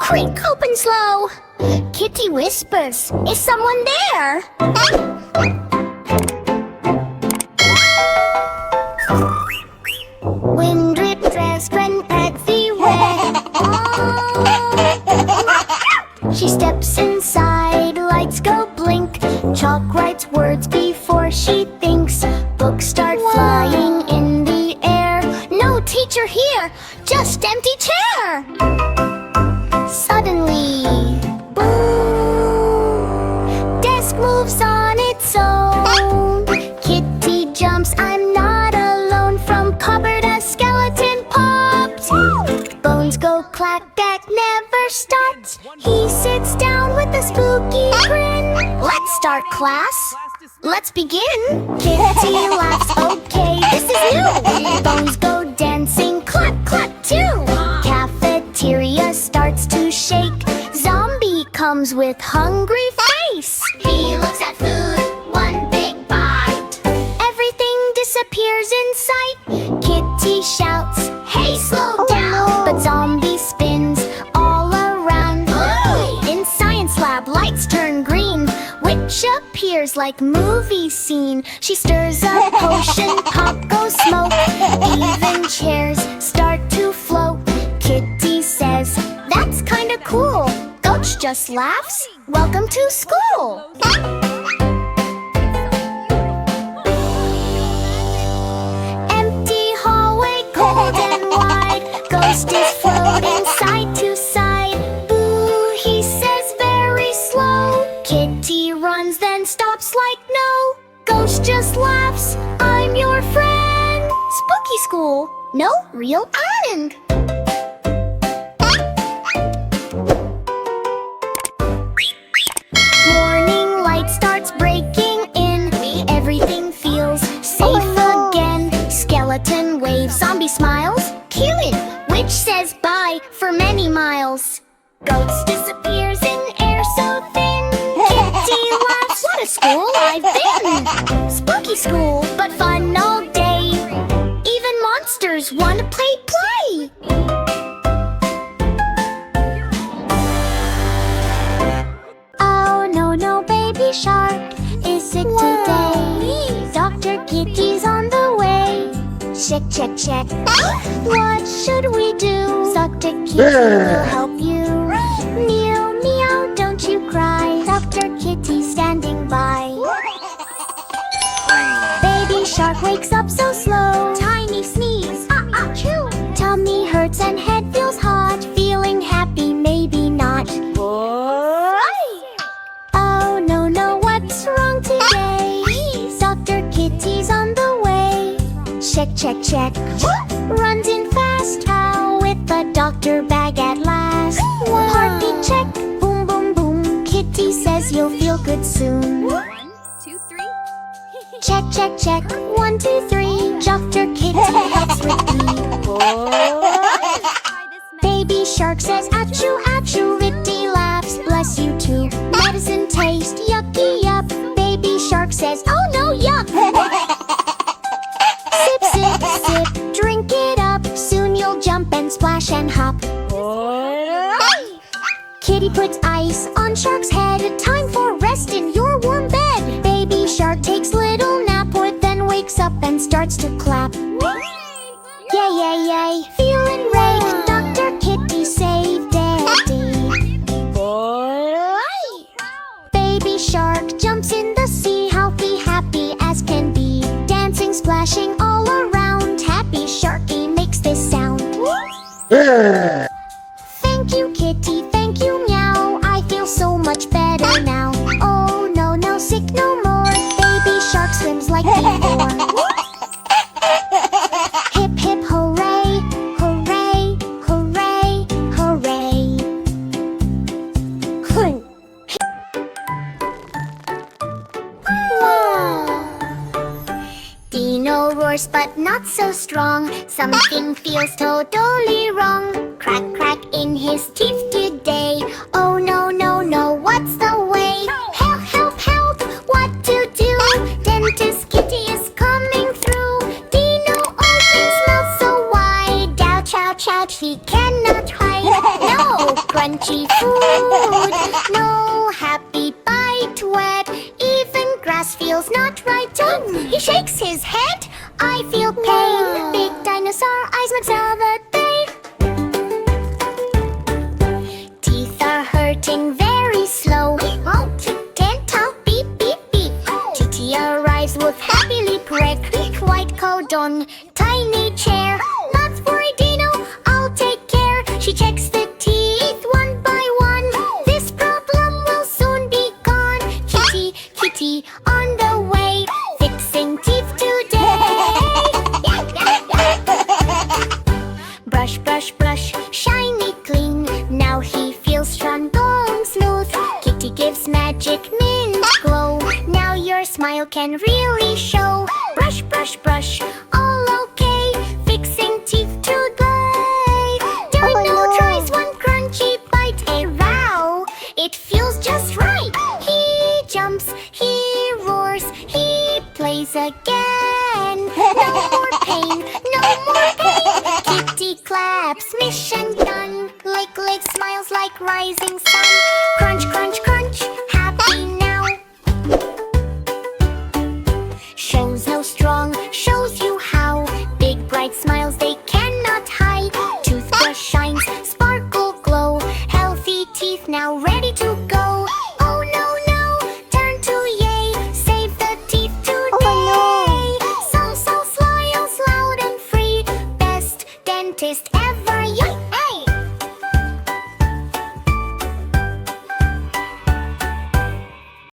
Creak open slow. Kitty whispers, is someone there? Wind drip dress run everywhere. She steps inside, lights go blink. Chalk writes words before she thinks. Books start flying in the air. No teacher here, just empty chair. Suddenly, boom! Desk moves on its own. Kitty jumps, I'm not alone. From cupboard a skeleton pops. Bones go clack, back never stops. He sits down with a spooky grin. Let's start class. Let's begin. Kitty laughs, okay, this is new. Bones go dancing, clap, clap too. Cafeteria starts to shake. Zombie comes with hungry face. He looks at food, one big bite. Everything disappears in sight. Kitty shouts, hey, slow down. But zombie spins all around. In science lab, lights turn green. Witch appears like movie scene. She stirs a potion, pop goes smoke. Even chairs start to float. Kitty says, that's kinda cool. Gulch just laughs, welcome to school. Empty hallway, cold and wide. Ghost is floating side to side. Boo, he says very slow. Kitty runs, then stops like no. Ghost just laughs, I'm your friend. Spooky school, no real end. Morning light starts breaking in. Everything feels safe again. Skeleton waves, zombie smiles. Cute, witch says bye for many miles. Ghost disappears in air so thin. Kitty laughs, what a school I've been. Spooky school, but fun all day. Even monsters wanna play. Oh no, baby shark, is it today? Dr. Kitty's on the way. Check. What should we do? Dr. Kitty will help you. Meow, don't you cry. Dr. Kitty's standing by. Baby shark wakes up so slow. Tiny sneeze, achoo. Tummy hurts and head feels hot. Feeling happy, maybe not. Oh no, what's wrong today? Dr. Kitty's on the way. Check. Runs in fast. How with the doctor bag at last. Heartbeat check. Boom. Kitty says you'll feel good soon. 1, 2, 3. Check. 1, 2, 3. Dr. Kitty helps with me. Baby shark says achoo. Ritty laughs, bless you too. Medicine taste, yucky yup. Baby shark says, oh no, yuck. Sip, drink it up. Soon you'll jump and splash and hop. Kitty puts ice on shark's head. Time for rest in your warm bed. Baby shark takes little nap, then wakes up and starts to clap. Yay, feeling great. Dr. Kitty saved Daddy. Baby shark jumps in the sea, healthy, happy as can be. Dancing, splashing all around. Happy Sharky makes this sound. Thank you, Kitty, thank you, meow. I feel so much better now. Oh no, sick no more. Baby shark swims like before. Hip, hooray, hooray, hooray, hooray. Wow. Dino roars but not so strong. Something feels totally wrong. Crack in his teeth today. Oh no, what's the way? Help, what to do? Dentist Kitty is coming through. Dino opens mouth so wide. Ouch, he cannot hide. No, crunchy feels not right. He shakes his head. I feel pain. Big dinosaur eyes observe the day. Teeth are hurting very slow. Dental beep beep beep. Titi arrives with happy lip wreck. White coat on tiny chair. Not worry, Dino, I'll take care. She checks the teeth one by one. This problem will soon be gone. Kitty, kitty, on the way, fixing teeth today. Brush, brush, brush, shiny clean. Now he feels strong, bone smooth. Kitty gives magic mint glow. Now your smile can really show. Brush, brush, brush, all okay. Fixing teeth today. Dino tries one crunchy bite. Hey, wow, it feels just right. He jumps, he roars, he plays again. No more pain, no more pain. Kitty claps, mission done. Lick, lick, smiles like rising sun. Crunch, crunch, crunch, happy now. Shows no strong, shows you how. Big bright smiles they cannot hide. Toothbrush shines, sparkle glow. Healthy teeth now ready to go.